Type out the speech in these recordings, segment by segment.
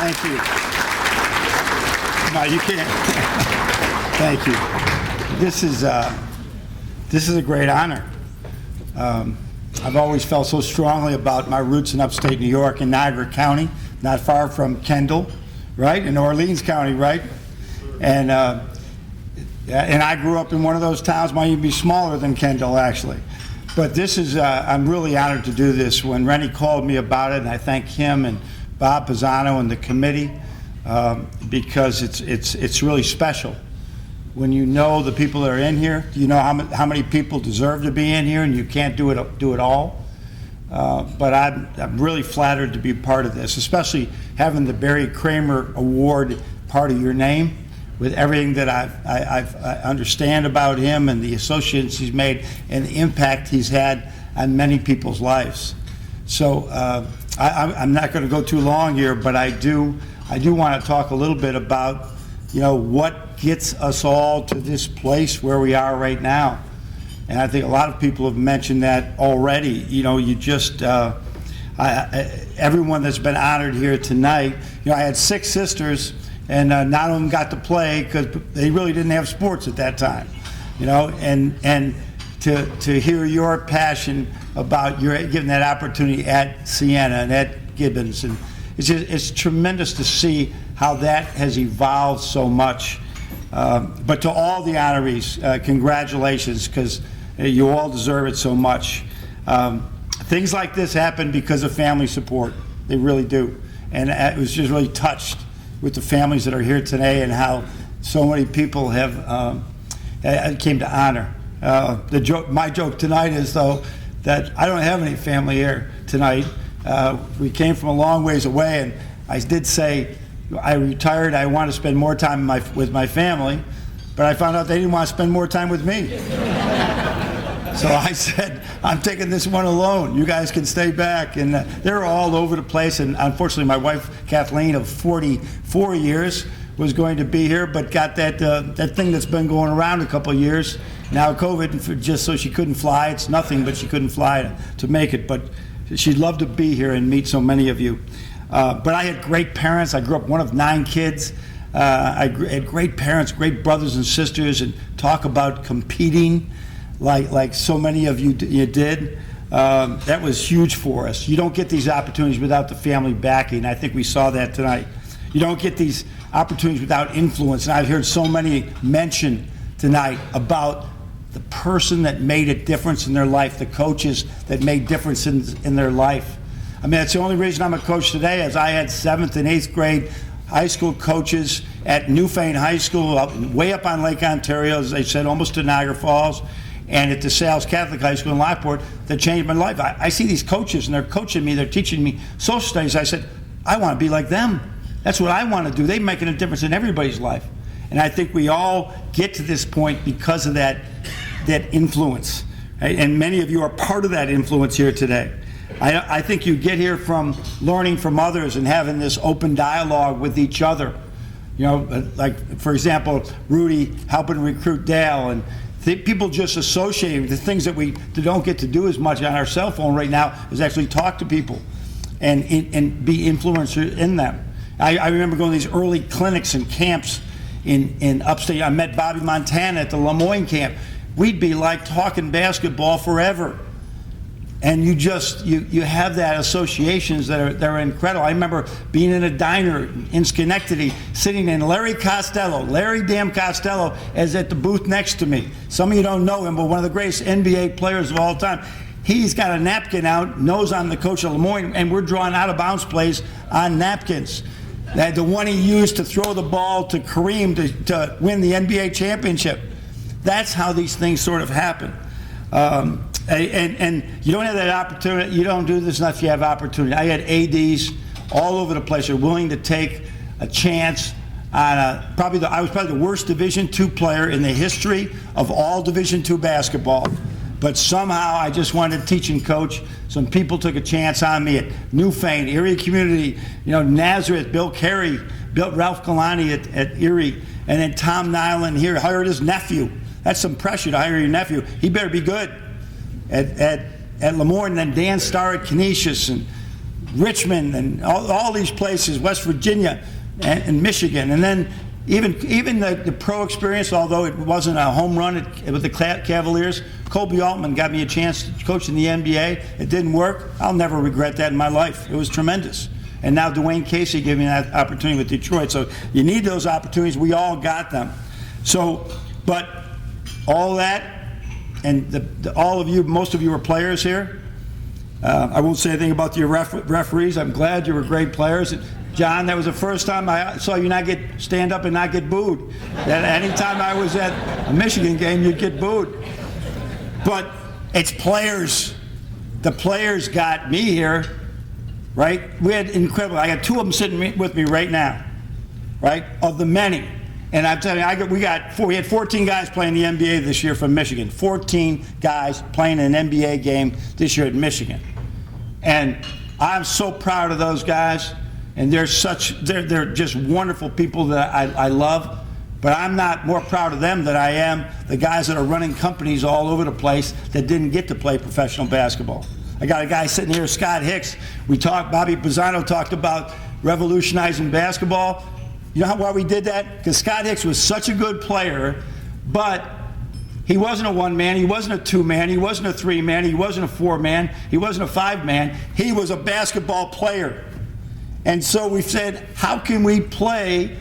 Thank you. No, you can't. Thank you. This is a great honor. I've always felt so strongly about my roots in upstate New York in Niagara County, not far from Kendall, right? In Orleans County, right? And I grew up in one of those towns, might even be smaller than Kendall, actually. But this is, I'm really honored to do this. When Rennie called me about it, and I thank him and Bob Pisano and the committee, because it's really special. When you know the people that are in here, you know how many people deserve to be in here, and you can't do it all. But I'm really flattered to be part of this, especially having the Barry Kramer Award part of your name, with everything that I understand about him and the associates he's made and the impact he's had on many people's lives. So I'm not going to go too long here, but I do want to talk a little bit about, what gets us all to this place where we are right now. And I think a lot of people have mentioned that already. You just, everyone that's been honored here tonight, I had 6 sisters, and none of them got to play because they really didn't have sports at that time, and to hear your passion about your giving that opportunity at Siena and at Gibbons, and it's tremendous to see how that has evolved so much. But to all the honorees, congratulations, because you all deserve it so much. Things like this happen because of family support. They really do. And I was just really touched with the families that are here today and how so many people have came to honor. My joke tonight is, though, that I don't have any family here tonight. We came from a long ways away, and I did say I retired. I want to spend more time with my family, but I found out they didn't want to spend more time with me. So I said, I'm taking this one alone. You guys can stay back. And they're all over the place. And unfortunately, my wife, Kathleen, of 44 years, was going to be here, but got that thing that's been going around a couple of years. Now COVID, just so she couldn't fly. It's nothing, but she couldn't fly to make it. But she'd love to be here and meet so many of you. But I had great parents. I grew up one of 9 kids. I had great parents, great brothers and sisters, and talk about competing like so many of you did. That was huge for us. You don't get these opportunities without the family backing. I think we saw that tonight. You don't get these opportunities without influence. And I've heard so many mention tonight about the person that made a difference in their life, the coaches that made difference in their life. I mean, that's the only reason I'm a coach today, is I had 7th and 8th grade high school coaches at Newfane High School, way up on Lake Ontario, as they said, almost to Niagara Falls, and at DeSales Catholic High School in Lockport, that changed my life. I see these coaches, and they're coaching me, they're teaching me social studies. I said, I want to be like them. That's what I want to do. They're making a difference in everybody's life. And I think we all get to this point because of that influence. Right? And many of you are part of that influence here today. I think you get here from learning from others and having this open dialogue with each other. Like, for example, Rudy helping recruit Dale, and people just associate with the things that we don't get to do as much on our cell phone right now, is actually talk to people and be influencers in them. I remember going to these early clinics and camps in upstate. I met Bobby Montana at the Lemoyne camp. We'd be like talking basketball forever. And you have that associations that are incredible. I remember being in a diner in Schenectady, sitting in Larry damn Costello, is at the booth next to me. Some of you don't know him, but one of the greatest NBA players of all time. He's got a napkin out, knows I'm the coach of Lemoyne, and we're drawing out of bounds plays on napkins. The one he used to throw the ball to Kareem to win the NBA championship. That's how these things sort of happen. And you don't have that opportunity. You don't do this unless you have opportunity. I had ADs all over the place who are willing to take a chance on I was probably the worst Division II player in the history of all Division II basketball. But somehow I just wanted to teach and coach. Some people took a chance on me at Newfane, Erie Community, Nazareth, Bill Carey, built Ralph Kalani at Erie, and then Tom Nyland here hired his nephew. That's some pressure to hire your nephew. He better be good at Lemoyne, and then Dan Starr at Canisius, and Richmond and all these places, West Virginia and Michigan. And then even the pro experience, although it wasn't a home run with the Cavaliers, Kobe Altman got me a chance to coach in the NBA. It didn't work. I'll never regret that in my life. It was tremendous. And now Dwayne Casey gave me that opportunity with Detroit. So you need those opportunities. We all got them. So, but all that, and all of you, most of you are players here. I won't say anything about your referees. I'm glad you were great players. John, that was the first time I saw you stand up and not get booed. That anytime I was at a Michigan game, you'd get booed. But it's players. The players got me here, right? We had incredible. I got two of them sitting with me right now, right? Of the many. And I'm telling you, we had 14 guys playing the NBA this year from Michigan. 14 guys playing an NBA game this year at Michigan. And I'm so proud of those guys. And they're just wonderful people that I love. But I'm not more proud of them than I am the guys that are running companies all over the place that didn't get to play professional basketball. I got a guy sitting here, Scott Hicks. Bobby Pisano talked about revolutionizing basketball. You know why we did that? Because Scott Hicks was such a good player, but he wasn't a one-man, he wasn't a two-man, he wasn't a three-man, he wasn't a four-man, he wasn't a five-man. He was a basketball player. And so we said, how can we play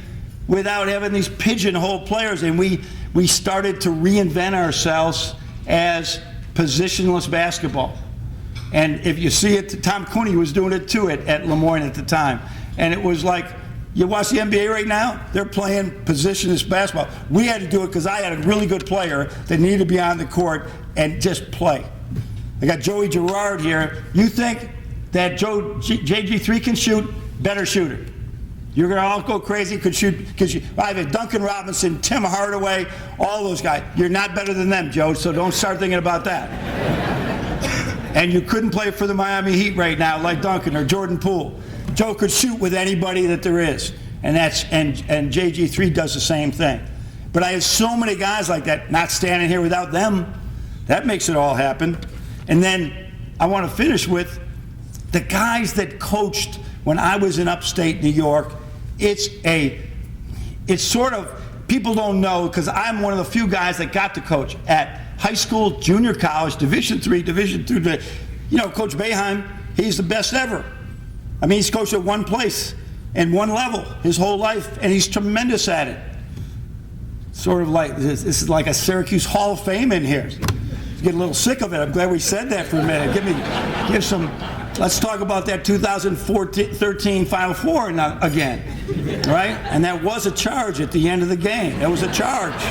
without having these pigeonhole players? And we started to reinvent ourselves as positionless basketball. And if you see it, Tom Cooney was doing it too at Lemoyne at the time. And it was like, you watch the NBA right now, they're playing positionless basketball. We had to do it because I had a really good player that needed to be on the court and just play. I got Joey Girard here. You think that JG3 can shoot? Better shooter. You're going to all go crazy, could shoot, because I have Duncan Robinson, Tim Hardaway, all those guys. You're not better than them, Joe, so don't start thinking about that. And you couldn't play for the Miami Heat right now like Duncan or Jordan Poole. Joe could shoot with anybody that there is, and JG3 does the same thing. But I have so many guys like that, not standing here without them. That makes it all happen. And then I want to finish with the guys that coached when I was in upstate New York. It's sort of, people don't know, because I'm one of the few guys that got to coach at high school, junior college, Division III, Division II. You know, Coach Belein, he's the best ever. I mean, he's coached at one place and one level his whole life, and he's tremendous at it. Sort of like, this is like a Syracuse Hall of Fame in here. Get a little sick of it. I'm glad we said that for a minute. Give some, let's talk about that 2013 Final Four again, right? And that was a charge at the end of the game. That was a charge.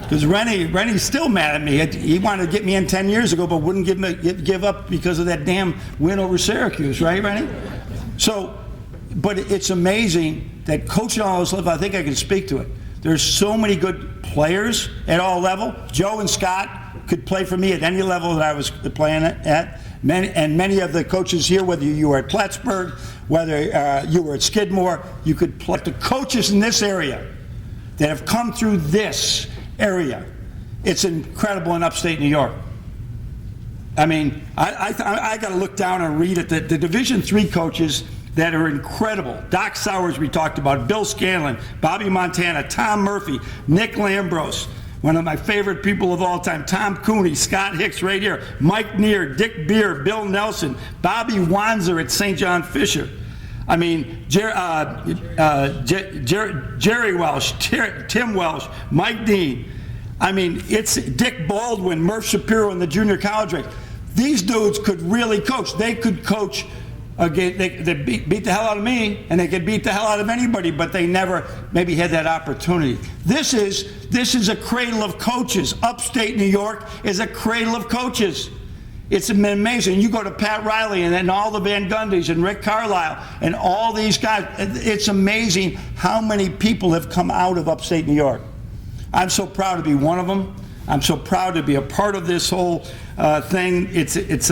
Because Rennie's still mad at me. He wanted to get me in 10 years ago, but wouldn't give up because of that damn win over Syracuse, right, Rennie? So, but it's amazing that coaching all this level, I think I can speak to it. There's so many good players at all levels. Joe and Scott could play for me at any level that I was playing at. Many of the coaches here, whether you were at Plattsburgh, whether you were at Skidmore, you could play. The coaches in this area that have come through this area, it's incredible in upstate New York. I mean, I got to look down and read it. The Division III coaches that are incredible. Doc Sowers, we talked about, Bill Scanlon, Bobby Montana, Tom Murphy, Nick Lambros, one of my favorite people of all time, Tom Cooney, Scott Hicks right here, Mike Neer, Dick Beer, Bill Nelson, Bobby Wanzer at St. John Fisher. I mean, Jerry Welsh, Tim Welsh, Mike Dean. I mean, it's Dick Baldwin, Murph Shapiro in the junior college ranks. These dudes could really coach. They could coach. They beat the hell out of me, and they could beat the hell out of anybody, but they never maybe had that opportunity. This is a cradle of coaches. Upstate New York is a cradle of coaches. It's amazing. You go to Pat Riley and then all the Van Gundys and Rick Carlisle and all these guys. It's amazing how many people have come out of upstate New York. I'm so proud to be one of them. I'm so proud to be a part of this whole thing. It's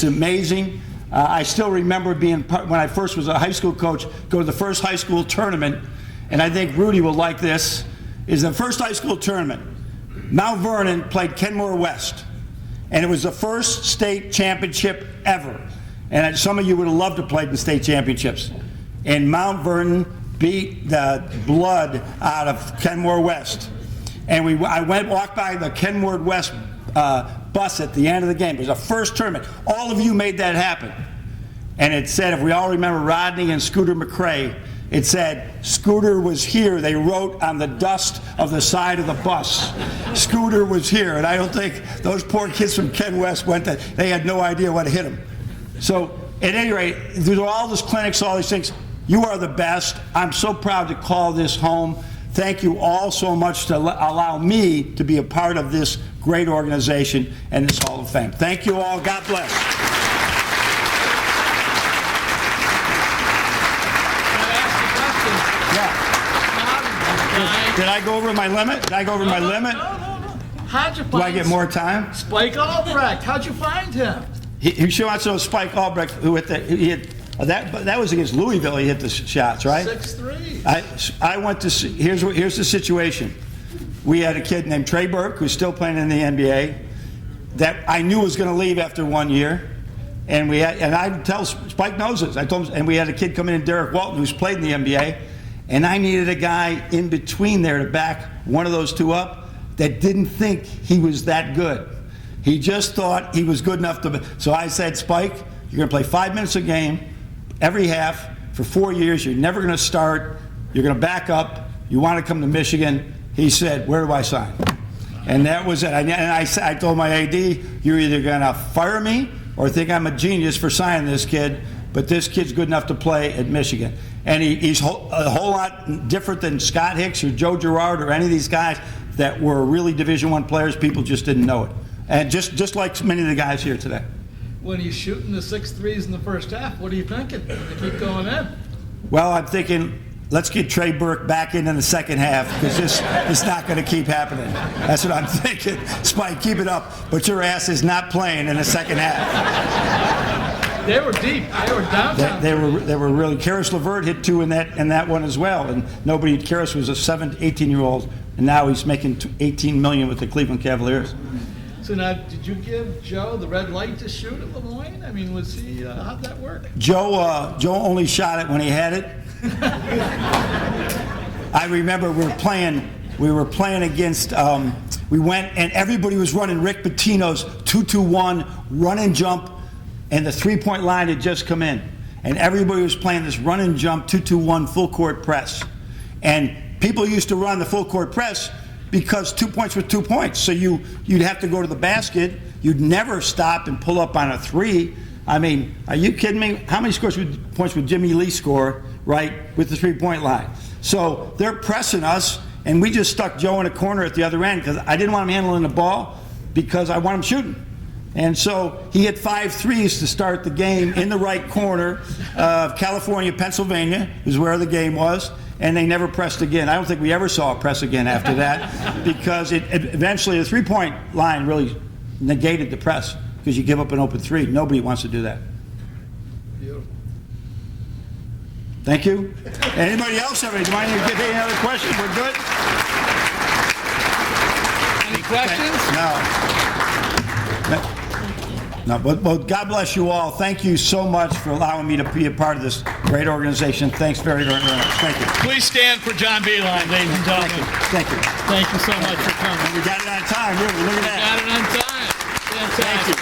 amazing. I still remember being when I first was a high school coach, go to the first high school tournament, and I think Rudy will like this, is the first high school tournament. Mount Vernon played Kenmore West, and it was the first state championship ever. And some of you would have loved to play in the state championships. And Mount Vernon beat the blood out of Kenmore West. And I walked by the Kenmore West bus at the end of the game. It was a first tournament. All of you made that happen. And it said, if we all remember Rodney and Scooter McRae, it said, Scooter was here. They wrote on the dust of the side of the bus. Scooter was here. And I don't think those poor kids from Ken West they had no idea what hit them. So at any rate, through all these clinics, all these things, you are the best. I'm so proud to call this home. Thank you all so much to allow me to be a part of this great organization and this Hall of Fame. Thank you all. God bless. Did I go over my limit? Did I go over my limit? No. How'd you find Do I get more time? Spike Albrecht. How'd you find him? He showed out so Spike Albrecht, who hit that was against Louisville. He hit the shots, right? 6'3". I went to see, here's the situation. We had a kid named Trey Burke who's still playing in the NBA that I knew was going to leave after 1 year, and I tell Spike knows this. I told him, and we had a kid come in, Derek Walton, who's played in the NBA. And I needed a guy in between there to back one of those two up that didn't think he was that good. He just thought he was good enough to. So I said, Spike, you're going to play 5 minutes a game every half for 4 years. You're never going to start. You're going to back up. You want to come to Michigan. He said, where do I sign? And that was it. I told my AD, you're either going to fire me or think I'm a genius for signing this kid, but this kid's good enough to play at Michigan. And he's a whole lot different than Scott Hicks or Joe Girard or any of these guys that were really Division I players. People just didn't know it. And just like many of the guys here today. When he's shooting the 6 threes in the first half, what are you thinking? To keep going in? Well, I'm thinking, let's get Trey Burke back in the second half because it's not going to keep happening. That's what I'm thinking. Spike, keep it up, but your ass is not playing in the second half. They were deep. They were downtown. They were really. Karis LeVert hit 2 in that one as well. And Karis was a 18-year-old, and now he's making $18 million with the Cleveland Cavaliers. So now, did you give Joe the red light to shoot at Lemoyne? I mean, was he? How'd that work? Joe only shot it when he had it. I remember we were playing against. We went and everybody was running Rick Pitino's 2-2-1 run and jump. And the three-point line had just come in. And everybody was playing this run and jump 2-2-1 full court press. And people used to run the full court press because 2 points were 2 points. So you'd have to go to the basket. You'd never stop and pull up on a three. I mean, are you kidding me? How many points would Jimmy Lee score, right, with the three-point line? So they're pressing us, and we just stuck Joe in a corner at the other end because I didn't want him handling the ball because I want him shooting. And so he hit 5 threes to start the game in the right corner of California, Pennsylvania, is where the game was, and they never pressed again. I don't think we ever saw a press again after that because eventually the three-point line really negated the press because you give up an open three. Nobody wants to do that. Beautiful. Thank you. Anybody else have any? Do I need to get any other questions? We're good? Any questions? No. No, but God bless you all. Thank you so much for allowing me to be a part of this great organization. Thanks very, very, very much. Thank you. Please stand for John Belein, ladies and gentlemen. Thank you. Thank you so much for coming. We got it on time, really. Look at that. Got it on time. Fantastic. Thank you.